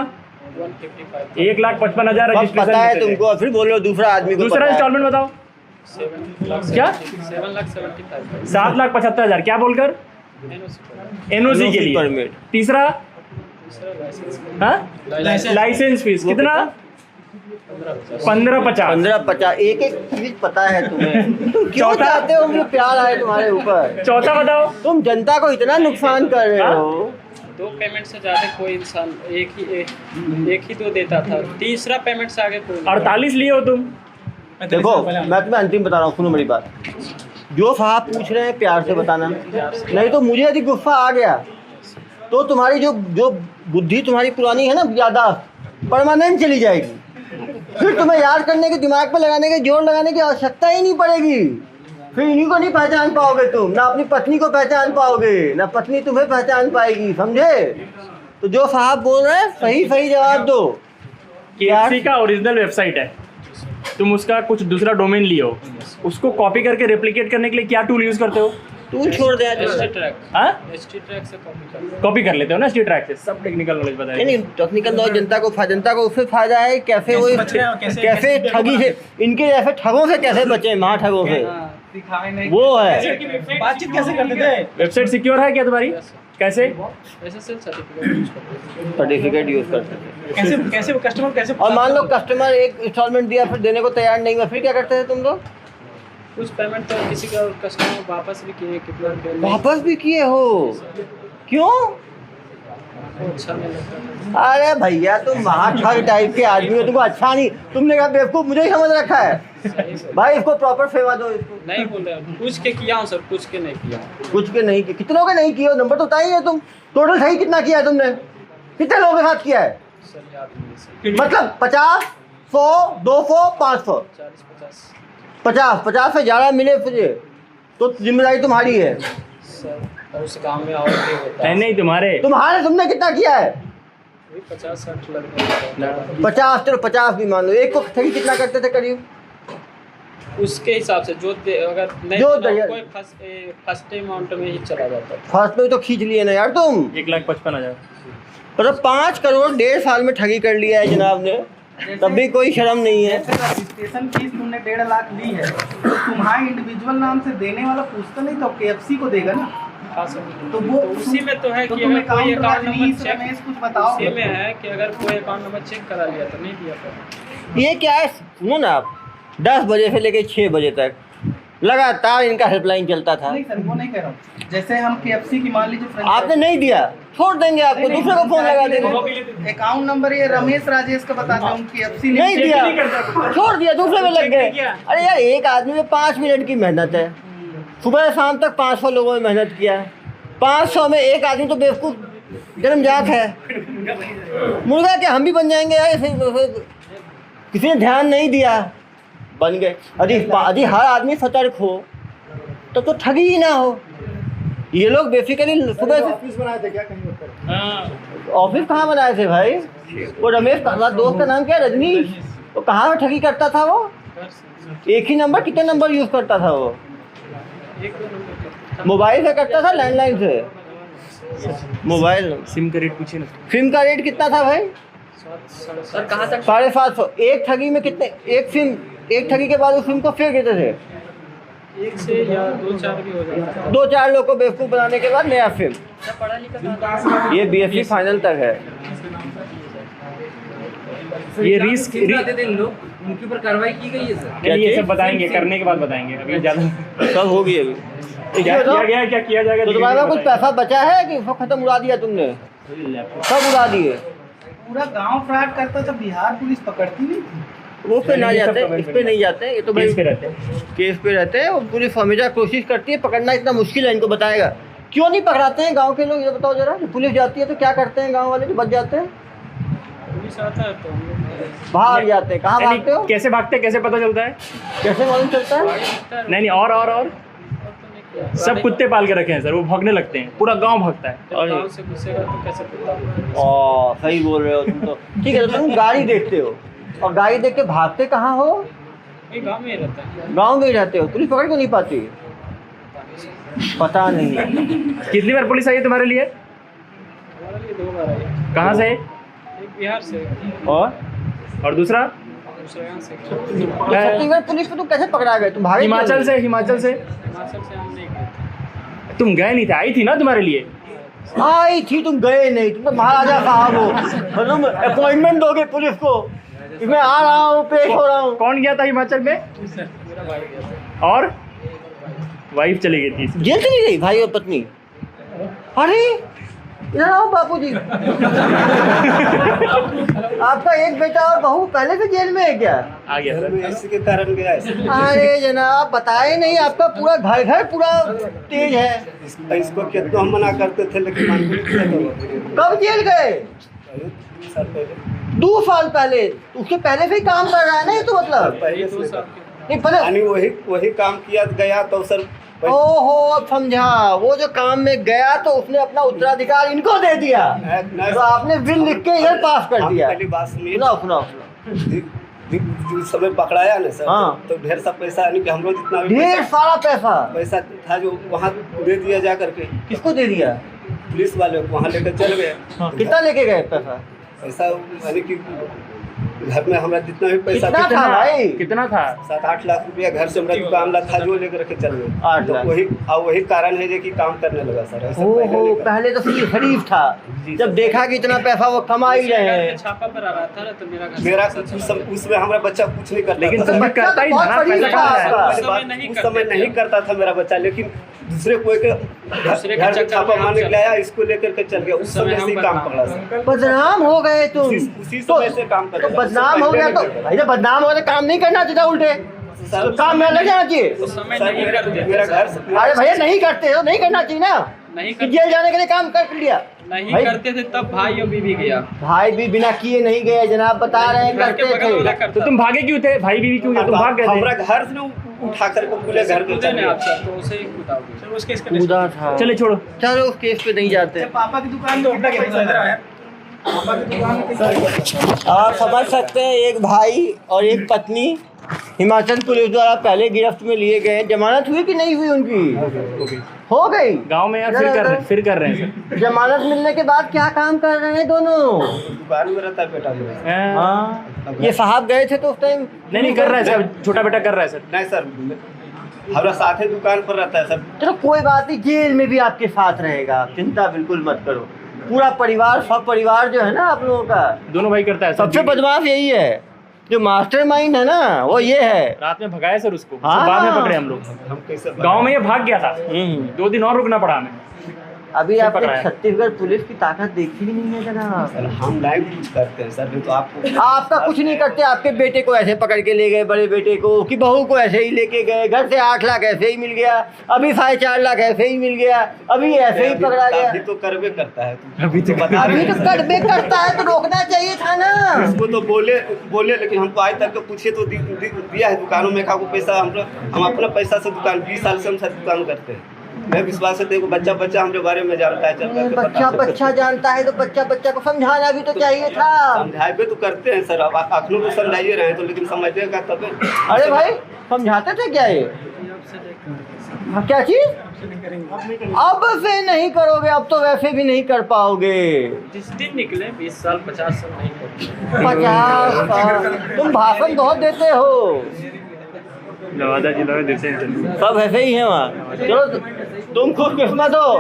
155 1,55,000 अब रजिस्ट्रेशन पता है लेते थे। तुमको और फिर बोलो दूसरा आदमी को दूसरा पता है। इंस्टॉलमेंट बताओ, 7,75,000 क्या? 7,75,000 7,75,000 क्या बोलकर? NOC के लिए। परमिट। तीसरा लाइसेंस हाँ लाइसेंस फीस कितना? 15,50 15-50 एक चीज पता है तुम्हें। तुम क्यों चौथा? चाहते हो मुझे प्यार आए तुम्हारे ऊपर? चौथा बताओ। तुम जनता को इतना नुकसान कर रहे हो। 2 पेमेंट से ज़्यादा कोई इंसान एक ही तो देता था, तीसरा पेमेंट से आगे कोई नहीं। 48 लिए हो तुम। देखो मैं तुम्हें अंतिम बता रहा हूँ, सुनो मेरी बात। जो साहब पूछ रहे हैं प्यार से बताना, नहीं तो मुझे यदि गुस्सा आ गया तो तुम्हारी जो बुद्धि तुम्हारी पुरानी है ना, याददाश्त परमानेंट चली जाएगी। फिर तुम्हें याद करने के, दिमाग पे लगाने के, जोर लगाने की आवश्यकता ही नहीं पड़ेगी। फिर इन्हीं को नहीं पहचान पाओगे तुम, ना अपनी पत्नी को पहचान पाओगे, ना पत्नी तुम्हें पहचान पाएगी, समझे? तो जो साहब बोल रहे हैं सही जवाब दो। KFC का ओरिजिनल वेबसाइट है, तुम उसका कुछ दूसरा डोमेन लिए हो, उसको कॉपी करके रेप्लिकेट करने के लिए क्या टूल यूज करते हो? टूल छोड़ दे। हाँ ST ट्रैक से कॉपी कर लेते हो ना, ST ट्रैक से। सब टेक्निकल नॉलेज बता नहीं टेक्निकल नॉलेज जनता को उससे फायदा है। कैसे वो कैसे ठगी से, इनके जैसे ठगों से कैसे बचे, महा ठगों से, दिखाए नहीं वो है। बातचीत कैसे करते थे? वेबसाइट सिक्योर है क्या तुम्हारी? कैसे? SSL सर्टिफिकेट सर्टिफिकेट यूज करते थे। कैसे वो कस्टमर कैसे? और मान लो कस्टमर एक इंस्टॉलमेंट दिया फिर देने को तैयार नहीं हुआ, फिर क्या करते थे तुम लोग? कुछ पेमेंट तो किसी का कस्टमर वापस भी किए, कितना वापस भी किए हो? क्यों? अच्छा नहीं लगता। अरे भैया तुम महाठग टाइप के आदमी हो, तुमको अच्छा नहीं, तुमने कहा बेवकूफ मुझे ही समझ रखा है। भाई इसको प्रॉपर सेवा दो इसको। नहीं बोल रहे, पूछ के किया हूँ सर, पूछ के नहीं किया हूँ। कुछ के नहीं किए, कितनों के नहीं किए हो? नंबर तो बताइए तुम। टोटल सही कितना किया है तुमने? कितने लोगों के साथ किया है? सर याद नहीं सर। मतलब 50, 100, 200, 500, 40-50 50 से ज़्यादा मिले तुझे तो जिम्मेदारी तुम्हारी है। सर। और उस काम में और भी होता है। नहीं तुम्हारे तुमने कितना किया है? 50-60 लड़के 50, चलो 50 भी मान लो। एक को ठगी कितना करते थे करीब? उसके हिसाब से जो अगर नहीं जो देना, कोई फर्स्ट अमाउंट में ही चला जाता था। फर्स्ट में तो खींच लिए ना यार तुम। 1,55,000 मतलब 5 करोड़ 1.5 साल में ठगी कर लिया है जनाब ने, तब भी कोई शर्म नहीं है। रजिस्ट्रेशन फीस तुमने 1.5 लाख ली है तो तुम्हारे इंडिविजुअल नाम से देने वाला पूछता नहीं तो KFC को देगा ना। हाँ सर। तो वो उसी में तो है तो कि तुम अगर कोई account account number check, Ramesh कुछ बताओ। उसी में है कि अगर कोई अकाउंट नंबर चेक करा लिया तो नहीं दिया था। ये क्या है, सुनो ना आप, 10 बजे से लेकर 6 बजे तक लगातार इनका हेल्पलाइन चलता था। नहीं सर वो नहीं कह रहा हूँ, जैसे हम KFC की मान लीजिए आपने नहीं दिया, छोड़ देंगे आपको, दूसरे को फोन लगा देंगे। अकाउंट नंबर ये रमेश राजेश का बताते हैं, KFC नहीं दिया, छोड़ दिया, दूसरे में लग गए। अरे यार एक आदमी में 5 मिनट की मेहनत है, सुबह शाम तक 500 लोगों ने मेहनत किया है। 500 में एक आदमी तो बेवकूफ़ जन्मजात है। मुर्गा क्या हम भी बन जाएंगे यार? किसी ने ध्यान नहीं दिया, बन गए। यदि हर आदमी सतर्क हो तो ठगी ही ना हो। ये लोग बेसिकली सुबह से ऑफिस बनाए थे क्या कहीं ऊपर? ऑफिस कहाँ बनाए थे भाई? वो रमेश का दोस्त का नाम क्या है? रजनीश। वो कहाँ ठगी करता था? वो एक ही नंबर कितने नंबर यूज़ करता था? वो मोबाइल से करता था, लैंडलाइन से? मोबाइल। सिम का रेट पूछिए ना। सिम का रेट कितना था भाई? सर कहाँ तक 750। एक ठगी में कितने, एक सिम, एक ठगी के बाद उस सिम को फिर देते थे? एक से या 2-4 भी हो जाता है। 2-4 लोग को बेवकूफ़ बनाने के बाद नया सिम। क्या पढ़ा लिखा था? ये BSc फाइनल तक है। ये रिस्क इन लोग, उनके ऊपर कार्रवाई की गई है सर? नहीं, ये सब बताएंगे, करने के बाद बताएंगे, अभी ज़्यादा सब होगी अभी। क्या किया गया, क्या किया जाएगा। तो तुम्हारे पास कुछ पैसा बचा है कि वो खत्म उड़ा दिया तुमने? सब उड़ा दिए। पूरा गांव फ्रॉड करता था, बिहार पुलिस पकड़ती नहीं थी। वो पे ना जाते, इस पे नहीं जाते, ये तो भाई केस पे रहते हैं। केस पे रहते हैं। और पुलिस हमेशा कोशिश करती है, पकड़ना इतना मुश्किल है, इनको बताएगा क्यों नहीं पकड़ाते हैं गांव के लोग, ये बताओ जरा। पुलिस जाती है तो क्या करते हैं गांव वाले, जो बच जाते हैं? पुलिस आता है तो हम लोग भाग जाते हैं। कहाँ यानी भागते हो? कैसे भागते हैं, कैसे पता चलता है? कैसे मालूम चलता है? नहीं, और सब कुत्ते पाल के रखे हैं सर, वो भागने लगते हैं, पूरा गांव भागता है। जब गाँव से घुसेगा तो कैसे पता? सही बोल रहे हो तुम तो। ठीक है, तो तुम गाड़ी देखते हो और गाड़ी देख के भागते कहाँ हो? ये गाँव में ही रहता है। गांव में ही रहते हो। पुलिस पकड़ क्यों नहीं पाती? पता नहीं। कितनी बार पुलिस आई है तुम्हारे लिए? हमारे लिए 2 बार आई है। कहाँ से? एक बिहार से और दूसरा दूसरा यहाँ से। छत्तीसगढ़ पुलिस को तुम कैसे पकड़ा गए? तुम भागे हिमाचल से। हिमाचल से हम नहीं गए। तुम गए नहीं थे, आई थी ना तुम्हारे लिए। आई थी, तुम गए नहीं। तुम तो महाराजा साहब हो, तुम अपॉइंटमेंट दोगे पुलिस को कि मैं आ रहा हूँ, पेश हो रहा हूँ। कौन गया था हिमाचल में? मेरा भाई गया था। और वाइफ चली गई थी। जेल चली गई भाई और पत्नी? अरे इधर आओ बापू जी। आपका एक बेटा और बहू पहले से जेल में है क्या? आ गया सर। इसी के कारण गया है। अरे जनाब बताए नहीं, आपका पूरा घर पूरा तेज है। इसको कितना हम मना करते थे, लेकिन मानते नहीं थे। कब जेल गए? 2 साल पहले। 2 साल पहले? उसके पहले से ही काम कर रहा है ना ये तो मतलब? पहले 2 से साल नहीं पहले। यानी वही काम किया गया तो सर। ओहो अब समझा। वो जो काम में गया तो उसने अपना उत्तराधिकार इनको दे दिया, तो आपने बिल लिख के इधर पास कर दिया। पहली बात सुनिए। सुनाओ। जो समय पकड़ाया ना सर, हाँ। तो ढेर सा पैसा, यानी कि हम लोग जितना भी ढेर सारा पैसा था जो वहाँ दे दिया जा करके। किसको दे दिया? पुलिस वाले को वहाँ लेकर चल गए। कितना लेके गए पैसा? पैसा यानी कि घर में हमारा जितना भी पैसा कितना था भाई? कितना था? 7-8 लाख रुपया घर से हमारा दुकान ला था, जो लेकर के चल गए। 8 तो लाख। वही कारण है जो कि काम करने लगा सर। ऐसा ओहो नहीं करता। पहले तो सिर्फ शरीफ था, जब देखा कि इतना पैसा वो कमा ही रहे हैं। छापा पर आ रहा था ना, तो मेरा उसमें हमारा बच्चा कुछ नहीं करता लेकिन था। तुम भी बच्चा करता तो ही बहुत था ना, शरीफ पैसा था कहाँ है? आपका। पहली बात, उस समय नहीं करता था मेरा बच्चा, लेकिन दूसरे कोई के दूसरे के घर में चक्कर छापा में हम मारने के चले। लिए आया, इसको लेकर के चल गया। उस समय से ही काम पकड़ा सर। बदनाम हो गए तुम। उसी समय से काम कर तो रहा था। बदनाम हो गया तो भाई जब बदनाम हो गया तो काम नहीं करना चाहिए उल्टे, तो काम में लग जाना चाहिए। उस समय सर, नहीं करते मेरा घर अरे भैया नहीं करते हो, नहीं करना चाहिए ना। नहीं कि करते जेल जाने के लिए काम कर लिया। नहीं भाई- करते थे तब भाई और बीवी गया। भाई भी बिना किए नहीं गए जनाब, बता रहे हैं घर के करते बगल वाला थे। तो करता तुम भागे क्यों थे? भाई बीवी क्यों थे? तुम भाग गए हमारा थे। घर से उठा कर के पूरे घर के कूदे चल ने गया। आपसे, तो उसे ही कूदा कूदा था। चले छोड़ो। चलो उस केस पे नहीं जाते। पापा की दुकान में कितना पैसा है? पापा की दुकान में कितना? आप समझ सकते हैं, एक भाई और एक पत्नी हिमाचल पुलिस द्वारा पहले गिरफ्त में लिए गए। जमानत हुई कि नहीं हुई उनकी? हो गई। गांव में यार फिर कर रहे हैं सर। जमानत मिलने के बाद क्या काम कर रहे हैं दोनों? दुकान में रहता है बेटा मेरा। हाँ ये साहब गए थे तो उस टाइम नहीं कर रहा है सर, छोटा बेटा कर रहा है सर। नहीं सर, हमारा साथ ही दुकान पर रहता है सर। चलो कोई बात नहीं, जेल में भी आपके साथ रहेगा, आप चिंता बिल्कुल मत करो। पूरा परिवार, सब परिवार जो है ना आप लोगों का, दोनों भाई करता है सर। सबसे बदमाश यही है, जो मास्टरमाइंड है ना वो ये है। रात में भगाया सर उसको, हाँ। बाद में पकड़े हम लोग। हम कैसे गांव में ये भाग गया था, 2 दिन और रुकना पड़ा हमें। अभी फिर आपने पकड़ाया। छत्तीसगढ़ पुलिस की ताकत देखी ही नहीं है जनाब। सर, हम लाइव यूज करते हैं सर, नहीं तो आपको आपका कुछ नहीं करते। आपके बेटे को ऐसे पकड़ के ले गए, बड़े बेटे को, कि बहू को ऐसे ही लेके गए, घर से 8 लाख ऐसे ही मिल गया, अभी 4.5 लाख ऐसे ही मिल गया, अभी ऐसे ही पकड़ा गया। अभी तो करवे करता है। अभी तो बता अभी रहे तो करबे करता है तो रोकना चाहिए था ना। इसको तो बोले लेकिन हमको आज तक पूछे तो दिया है दुकानों में का पैसा। हम अपना पैसा से दुकान 20 साल से हम सब दुकान करते हैं। मैं विश्वास है, देखो बच्चा हमारे बारे में जानता है, चलता है, बच्चा जानता है तो बच्चा को समझाना भी तो चाहिए था। समझाए तो करते हैं सर। अब अखनों को समझाइए रहे हैं तो, लेकिन समझिएगा तब। अरे भाई समझाते थे क्या ये? से लेकर हाँ, क्या चीज अब से नहीं करोगे, अब तो वैसे भी नहीं कर पाओगे। जिस दिन निकले 20 साल 50 साल नहीं करते। 50 साल तुम भाषण बहुत देते हो, नवादा जिला में देते हैं सब ऐसे ही है वहाँ। चलो तुम खुश किस्मत हो,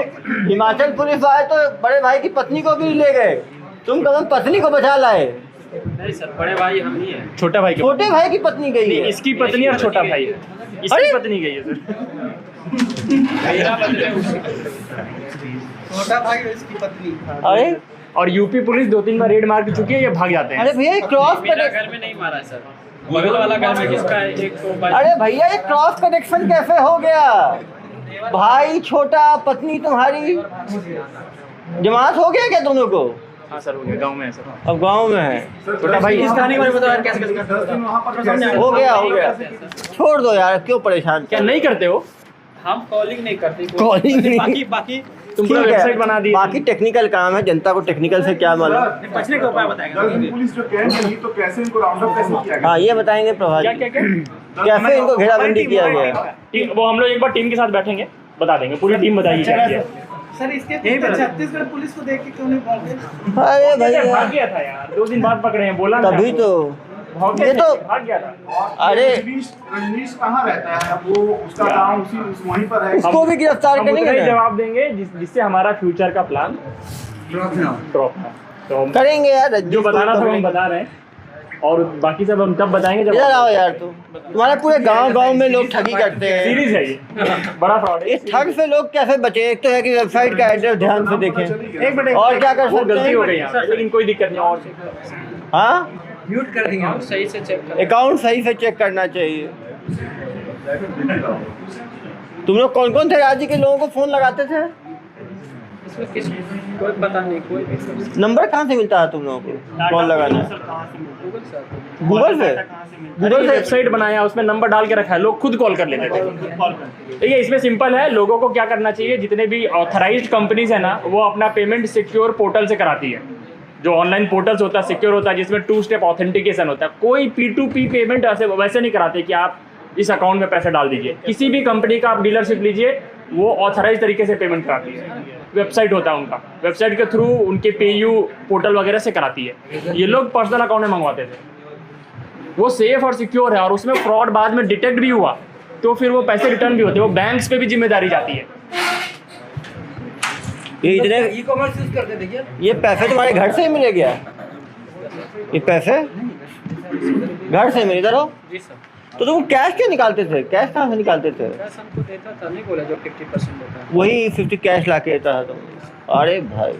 हिमाचल पुलिस आए तो बड़े भाई की पत्नी को भी ले गए, तुम कदम पत्नी को बचा लाए। नहीं सर, बड़े भाई हम ही हैं। छोटा भाई छोटे भाई की पत्नी गई है। इसकी पत्नी और छोटा भाई है, अरे! इसकी पत्नी गई है सर। मेरा बदले उसी। छोटा भाई और इसकी पत्नी। अरे और यूपी पुलिस 2-3 बार रेड मार चुकी है, ये भाग जाते हैं। अरे भैया ये क्रॉस मेरा घर में नहीं मारा है सर, बगल वाला घर में जिसका एक तो भाई। अरे भैया ये क्रॉस कनेक्शन कैसे हो गया? भाई छोटा, पत्नी तुम्हारी, जमात हो गया क्या दोनों को? हाँ सर, हो गया, गाँव में है सर। अब गांव में है, छोटा भाई इस कहानी में बताओ यार कैसे हो गया। छोड़ दो यार, क्यों परेशान क्या नहीं करते हो? हम कॉलिंग नहीं करते, Calling नहीं। बाकी तुम पूरा ठीक है, वेबसाइट बना दी। बाकी टेक्निकल काम है, जनता को टेक्निकल से क्या मालूम। बचने का उपाय बताएगा। दिल्ली पुलिस जो कैंप लगी तो कैसे इनको राउंड अप कैसे किया गया? हाँ ये बताएंगे प्रभात क्या जी, क्या क्या कैसे इनको घेराबंदी किया गया। वो हम लोग एक बार टीम के साथ बैठेंगे, बता देंगे, पूरी टीम बताइए क्या किया। सर इसके पीछे छत्तीसगढ़ पुलिस को देख के क्यों नहीं पहुंचे? अरे भाग भैया गया था यार, 2 दिन बाद पकड़े हैं, बोला ना तभी आपको। तो भाग ये तो भाग गया था। अरे रजनीश कहाँ रहता है? वो उसका गाँव उसी वहीं पर है। उसको भी गिरफ्तार हम उतना करेंगे ही ना? जवाब देंगे जिससे हमारा फ्यूचर का प्लान ड्रॉप है। तो हम करेंगे यार, जो बताना था हम बता रहे हैं, और बाकी सब हम तब बताएंगे जब। इधर आओ यार, तुम्हारे पूरे गांव में लोग ठगी करते हैं। सीरीज है ये, बड़ा फ्रॉड है। इस ठग से लोग कैसे बचे? एक तो है कि वेबसाइट का एड्रेस ध्यान से देखें, एक मिनट, और क्या कर वो सकते गलती हो हैं? गई यहाँ पे, लेकिन कोई दिक्कत नहीं। और हाँ म्यूट कर देंगे और सही से चेक कर। अकाउंट सही से चेक करना चाहिए। तुम लोग कौन कौन थे राज्य के लोगों को फोन लगाते थे? इसमें किस कोई पता नहीं, कोई भी सब नंबर कहाँ से मिलता है तुम लोगों को कॉल लगाना? गूगल से आता है। गूगल से? गूगल से वेबसाइट बनाया, उसमें नंबर डाल के रखा है, लोग खुद कॉल कर लेते थे। देखिए इसमें सिंपल है, लोगों को क्या करना चाहिए, जितने भी ऑथराइज्ड कंपनीज है ना, वो अपना पेमेंट सिक्योर पोर्टल से कराती है। जो ऑनलाइन पोर्टल्स होता है, सिक्योर होता है, जिसमें 2 स्टेप ऑथेंटिकेशन होता है। कोई P2P पेमेंट ऐसे वैसे नहीं कराते कि आप इस अकाउंट में पैसे डाल दीजिए। किसी भी कंपनी का आप डीलरशिप लीजिए, वो ऑथराइज तरीके से पेमेंट कराती है। वेबसाइट होता है उनका, वेबसाइट के थ्रू उनके पेयू पोर्टल वगैरह से कराती है। ये लोग पर्सनल अकाउंट में मंगवाते थे, वो सेफ और सिक्योर है, और उसमें फ्रॉड बाद में डिटेक्ट भी हुआ तो फिर वो पैसे रिटर्न भी होते हैं, वो बैंक्स पे भी जिम्मेदारी जाती है। ये इतने ई कॉमर्स यूज करते थे क्या? ये पैसे तुम्हारे घर से ही मिले क्या? ये पैसे घर से मिले? इधर हो। जी सर, तो तुम कैश क्यों निकालते थे? कैश कहाँ से निकालते थे? कैश हमको देता था, नहीं बोला जो 50% देता है। वही 50 कैश ला के देता था तुम? अरे भाई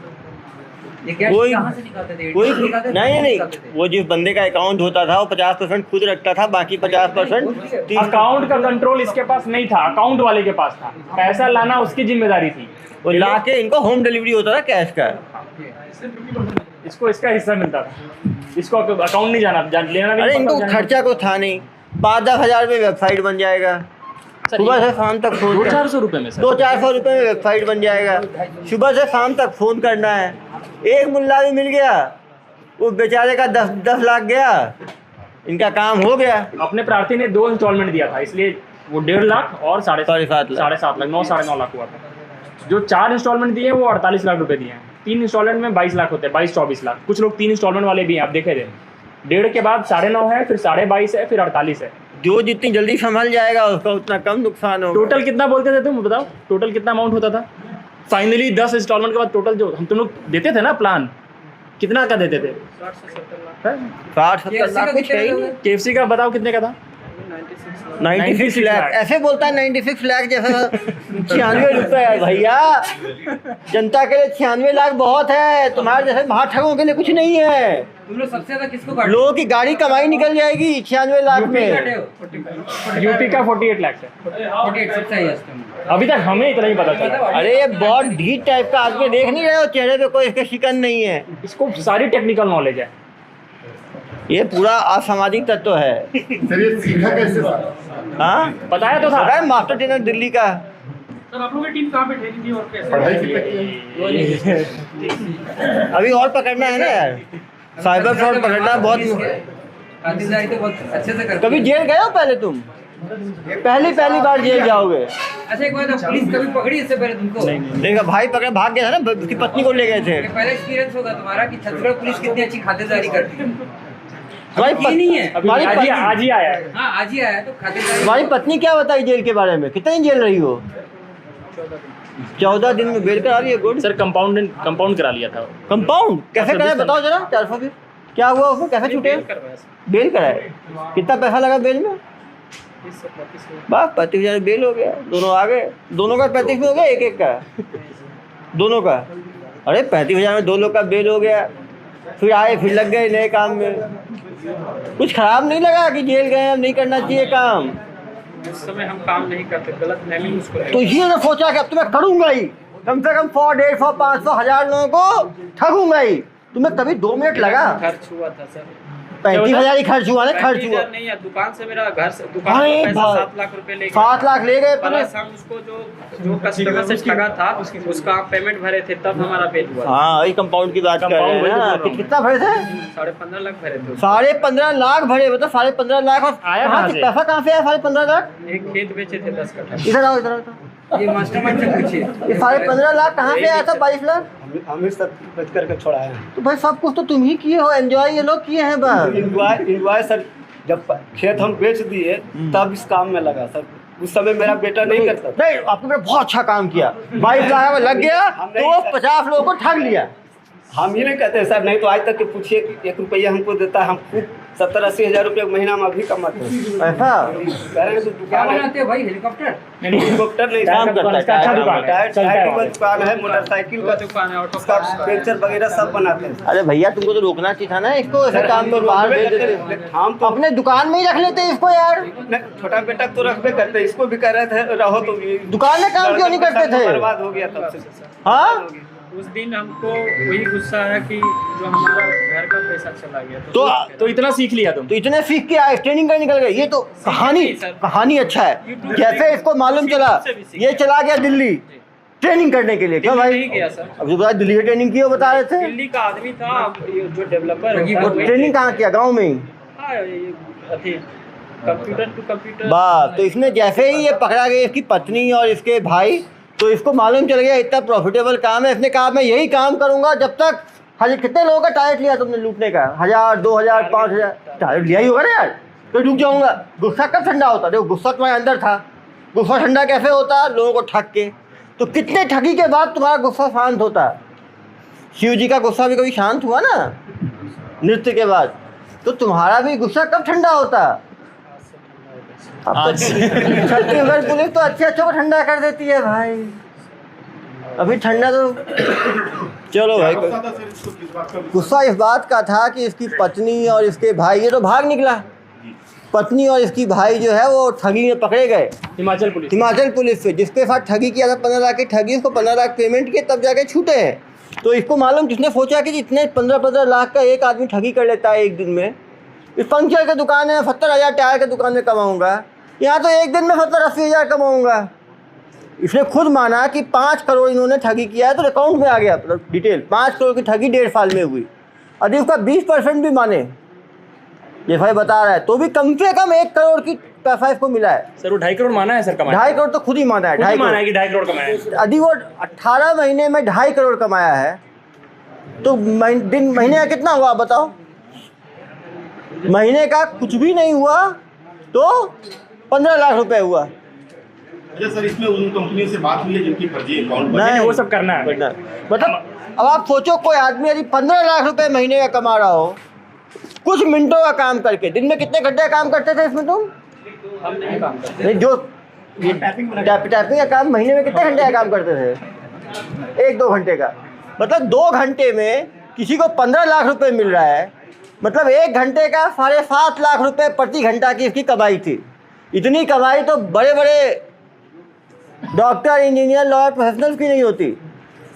ये कैश कोई- कहाँ से निकालते थे? कोई ATM निकालते थे? नहीं नहीं, निकालते थे? वो जिस बंदे का अकाउंट होता था वो 50% खुद रखता था, बाकी 50% अकाउंट का कंट्रोल इसके पास नहीं था, अकाउंट वाले के पास था। पैसा लाना उसकी जिम्मेदारी थी। वो ला के इनको होम डिलीवरी होता था कैश का। इसको इसका हिस्सा मिलता था, इसको अकाउंट नहीं लेना नहीं अरे पड़ता, इनको जाना- खर्चा को था नहीं, 5-10 हज़ार में वेबसाइट बन जाएगा, सर, सुबह से शाम तक फोन 200-400 रुपए में सर। 200-400 रुपये में वेबसाइट बन जाएगा, सुबह से शाम तक फ़ोन करना है। एक मुल्ला भी मिल गया, वो बेचारे का 10 लाख गया, इनका काम हो गया। अपने प्रार्थी ने 2 इंस्टॉलमेंट दिया था, इसलिए वो 1.5 लाख और 7.5 लाख, 9-9.5 लाख हुआ था। जो 4 इंस्टॉलमेंट दिए वो 48 लाख रुपए दिए हैं। 3 इंस्टॉलमेंट में 22 लाख होते हैं, 22-24 लाख। कुछ लोग 3 इंस्टॉलमेंट वाले भी हैं, आप देखे थे। 1.5 के बाद 9.5 है, फिर 22.5 है, फिर 48 है। जो जितनी जल्दी संभल जाएगा उसका उतना कम नुकसान होगा। टोटल कितना बोलते थे तुम बताओ? टोटल कितना अमाउंट होता था फाइनली? 10 इंस्टॉलमेंट के बाद टोटल जो तुम लोग देते थे ना प्लान, कितना का देते थे? 60 से 70 लाख। 60-70 लाख कुछ है ही नहीं। KFC का बताओ कितने का था? 96 लाख ऐसे बोलता है, 96 लाख जैसा 96 रुपए है भैया। जनता के लिए 96 लाख बहुत है, तुम्हारे जैसे महाठगों के लिए कुछ नहीं है। तुम लोग सबसे ज्यादा किसको काटे? लोगों की गाड़ी कमाई निकल जाएगी 96 लाख में। यूपी का 48 लाख है 48 सबसे हाईएस्ट है। अभी तक, हमें इतना ही पता चला। अरे ये बहुत ढीठ टाइप का आदमी, देख नहीं रहे हो चेहरे पे कोई इसके शिकन नहीं है। इसको सारी टेक्निकल नॉलेज है। ये पूरा असामाजिक तत्व है। सर ये सीखा कैसे सर? हाँ बताया तो था। पता है मास्टर ट्रेनर दिल्ली का। सर आप लोगों की टीम कहाँ पे ठहरी थी और कैसे? पढ़ाई की अभी और पकड़ना है ना यार, साइबर फ्रॉड पकड़ना बहुत। आतिश भाई तो बहुत अच्छे से करते कभी हैं। जेल गए हो पहले तुम? पहली बार जेल जाओगे। अच्छा एक बात है, पुलिस कभी पकड़ी इससे पहले तुमको? देखा भाई पकड़े भाग गया था ना, उसकी पत्नी को ले गए थे। ये पहला एक्सपीरियंस होगा तुम्हारा कि छत्तीसगढ़ पुलिस कितनी अच्छी खातिरदारी करती है। हमारी ये नहीं है। हमारी आज ही आया है। हाँ आज ही आया है तो खातिरदारी। तुम्हारी पत्नी क्या बताई जेल के बारे में, कितनी जेल रही हो? 14 दिन में बेल करा रही है। गुड। सर कंपाउंड करा लिया था। कंपाउंड कैसे कराए बताओ जरा। 400 फिर क्या हुआ उसको, कैसे छूटे? बेल कराए। कितना पैसा लगा बेल में? बस 35,000 बेल हो गया। दोनों आ गए, दोनों का 35 में हो गया, एक का दोनों का। अरे 35,000 में 2 लोग का बेल हो गया। फिर आए, फिर लग गए नए काम में। कुछ खराब नहीं लगा कि जेल गए, अब नहीं करना चाहिए काम? उस समय हम काम नहीं करते, गलत फहमी उसको तो ये ना सोचा कि अब तुम्हें करूंगा ही, कम से कम 100, 150, 500, 1000 लोगों को ठगूंगा ही। तुम्हें कभी 2 मिनट लगा? खर्च हुआ था सर। 35,000 ही खर्च हुआ ना? खर्च हुआ नहीं है, दुकान से मेरा घर से दुकान का पैसा 7 लाख रुपए ले गए। 7 लाख ले गए पुलिस। प्लस हम उसको जो कस्टमर से ठगा था उसका पेमेंट भरे थे, तब हमारा बेल हुआ। हाँ वही कंपाउंड की बात कर रहे हैं ना। कितना भरे थे? 15.5 लाख भरे थे। 15.5 लाख भरे, मतलब 15.5 लाख। और आया कहाँ कहाँ से से? पैसा कहाँ से आया 15.5 लाख? एक खेत बेचे थे 10 कट्ठा। इधर आओ, इधर आओ। ये मास्टरमाइंड से पूछिए। ये 15.5 लाख कहाँ से आया था? 22 लाख। हम सब बच करके छोड़ा है। तो भाई सब कुछ तो तुम ही किए हो, एंजॉय ये लोग किए हैं बस। इंजॉय सर, जब खेत हम बेच दिए तब इस काम में लगा सर। उस समय मेरा बेटा नहीं करता था। नहीं, आपने बहुत अच्छा काम किया। 22 लाख में लग गया तो वो 50 लोगों को ठग लिया। हम ये नहीं कहते सर, नहीं तो आज तक के पूछिए कि 1 रुपया हमको देता है। हम खुद 70-80 हज़ार रुपये महीना में अभी कमाते हैं। ऐसा कह रहे हैं तो क्या दुकान है, बनाते हो भाई? हेलीकॉप्टर? हेलीकॉप्टर नहीं, काम करता है, अच्छा दुकान है, टायर चलता है की वहाँ। दुकान है, मोटरसाइकिल का दुकान है, ऑटो उसका पेंचर वगैरह सब बनाते हैं। अरे भैया तुमको तो रोकना चाहिए था ना इसको, ऐसे काम में बाहर भेज देते। हम तो अपने दुकान में ही रख लेते इसको यार। नहीं, छोटा बेटा तो रखबे करते, इसको भी कह रहे थे रहो तो दुकान में काम क्यों नहीं करते थे? बर्बाद हो गया तब से। हाँ उस दिन हमको वही गुस्सा है कि जो हमारा घर का पैसा चला गया तो इतना सीख लिया तुम। तो इतने सीख के आए, ट्रेनिंग कर निकल गए। ये तो कहानी अच्छा है। जैसे इसको मालूम चला ये चला गया दिल्ली ट्रेनिंग करने के लिए। क्यों भाई? नहीं गया सर, अब जो बता दिल्ली की ट्रेनिंग की वो बता रहे थे। दिल्ली का आदमी था ये जो डेवलपर वो ट्रेनिंग कहाँ किया? गाँव में ही? Computer to computer. बस। तो इसने जैसे ही ये पकड़ा गया, इसकी पत्नी और इसके भाई, तो इसको मालूम चल गया इतना प्रॉफिटेबल काम है। इसने कहा मैं यही काम करूंगा जब तक। कितने लोगों का टारगेट लिया तुमने लूटने का? 1000, 2000, 5000 टारगेट लिया ही होगा ना यार। तो रुक जाऊंगा। गुस्सा कब ठंडा होता? देखो गुस्सा तुम्हारे अंदर था। गुस्सा ठंडा कैसे होता? लोगों को ठग के। तो कितने ठगी के बाद तुम्हारा गुस्सा शांत होता? शिव जी का गुस्सा भी कभी शांत हुआ ना नृत्य के बाद? तो तुम्हारा भी गुस्सा कब ठंडा होता? अब तो छत्तीसगढ़ पुलिस तो अच्छे अच्छों को ठंडा कर देती है भाई। अभी ठंडा तो चलो भाई। गुस्सा इस बात का था कि इसकी पत्नी और इसके भाई, ये तो भाग निकला। पत्नी और इसकी भाई जो है वो ठगी में पकड़े गए हिमाचल पुलिस से, जिसके साथ ठगी किया था 15 लाख की ठगी। उसको 15 लाख पेमेंट किए तब जाके छूटे हैं। तो इसको मालूम, जिसने सोचा कि इतने 15 लाख का एक आदमी ठगी कर लेता है एक दिन में। इस पंचर की दुकान है, 70,000 टायर की दुकान में कमाऊंगा। यहाँ तो एक दिन में 70-80 हज़ार कमाऊंगा। इसने खुद माना कि 5 करोड़ इन्होंने ठगी किया है। तो अकाउंट में आ गया डिटेल। 5 करोड़ की ठगी 1.5 साल में हुई। यदि उसका 20% भी माने, ये भाई बता रहा है, तो भी कम से कम 1 करोड़ की पैसा इसको मिला है। सर वो 2.5 करोड़ माना है सर कमाया? 2.5 करोड़ तो खुद ही माना है। 2.5 माना है कि 2.5 करोड़ कमाया है। यदि वो 18 महीने में 2.5 करोड़ कमाया है तो महीने का कितना हुआ बताओ? महीने का कुछ भी नहीं हुआ तो 15 लाख रुपए हुआ। अच्छा सर, इसमें उन कंपनी से बात हुई है जिनकी फर्जी अकाउंट नहीं वो सब करना है। मतलब अब आप सोचो, कोई आदमी यदि 15 लाख रुपए महीने का कमा रहा हो, कुछ मिनटों का काम करके। दिन में कितने घंटे काम करते थे इसमें तुम? हम नहीं काम करते। नहीं, जो टाइपिंग का काम महीने में कितने घंटे का काम करते थे? 1-2 घंटे का। मतलब 2 घंटे में किसी को 15 लाख रुपए मिल रहा है। मतलब 1 घंटे का 7.5 लाख रुपए प्रति घंटा की इसकी कमाई थी। इतनी कमाई तो बड़े बड़े डॉक्टर, इंजीनियर, लॉयर, प्रोफेशनल की नहीं होती।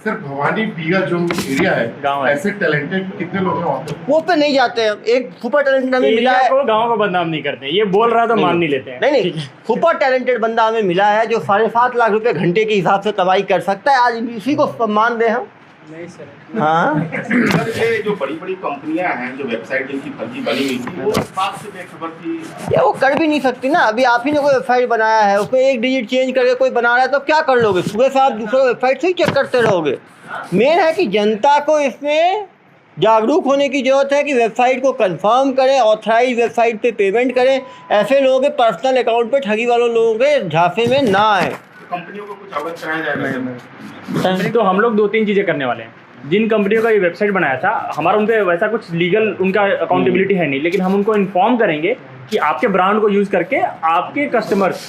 सर भवानी बीघा जो एरिया है, गाँव है, ऐसे टैलेंटेड कितने लोग हैं वहाँ पे? वो पे नहीं जाते हैं। एक सुपर टैलेंटेड हमें मिला है। गाँव को बदनाम नहीं करते हैं, ये बोल रहा तो मान नहीं लेते हैं। नहीं, सुपर टैलेंटेड बंदा हमें मिला है जो 7.5 लाख रुपए घंटे के हिसाब से कमाई कर सकता है। आज इसी को सम्मान दें हम। नहीं सर। हाँ सर, ये जो बड़ी बड़ी कंपनियां हैं जो वेबसाइट जिनकी फर्जी बनी हुई थी वो इस बात से बेखबर थी। या वो कर भी नहीं सकती ना। अभी आप ही ने कोई वेबसाइट बनाया है, उसमें एक डिजिट चेंज करके कोई बना रहा है तो क्या कर लोगे? सुबह से आप दूसरा वेबसाइट से ही चेक करते रहोगे। मेन है कि जनता को इसमें जागरूक होने की ज़रूरत है कि वेबसाइट को कंफर्म करें, ऑथराइज वेबसाइट पे पेमेंट करें। ऐसे लोगों के पर्सनल अकाउंट पे ठगी वालों लोगों के झांसे में ना आए। कंपनियों को कुछ अवगत कराया जाएगा। तो हम लोग 2-3 चीज़ें करने वाले हैं। जिन कंपनियों का ये वेबसाइट बनाया था, हमारा उन पे वैसा कुछ लीगल उनका अकाउंटेबिलिटी है नहीं, लेकिन हम उनको इन्फॉर्म करेंगे कि आपके ब्रांड को यूज़ करके आपके कस्टमर्स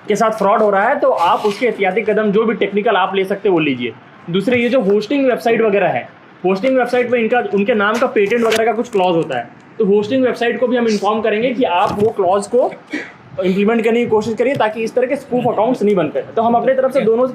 के साथ फ्रॉड हो रहा है, तो आप उसके एहतियाती कदम जो भी टेक्निकल आप ले सकते हैं वो लीजिए। दूसरे, ये जो होस्टिंग वेबसाइट वगैरह है, होस्टिंग वेबसाइट में उनके नाम का पेटेंट वगैरह का कुछ क्लॉज होता है, तो होस्टिंग वेबसाइट को भी हम इन्फॉर्म करेंगे कि आप वो क्लॉज को इम्प्लीमेंट करने की कोशिश करिए ताकि इस तरह के स्पूफ अकाउंट्स नहीं बन पाए। तो हम अपने तरफ से दोनों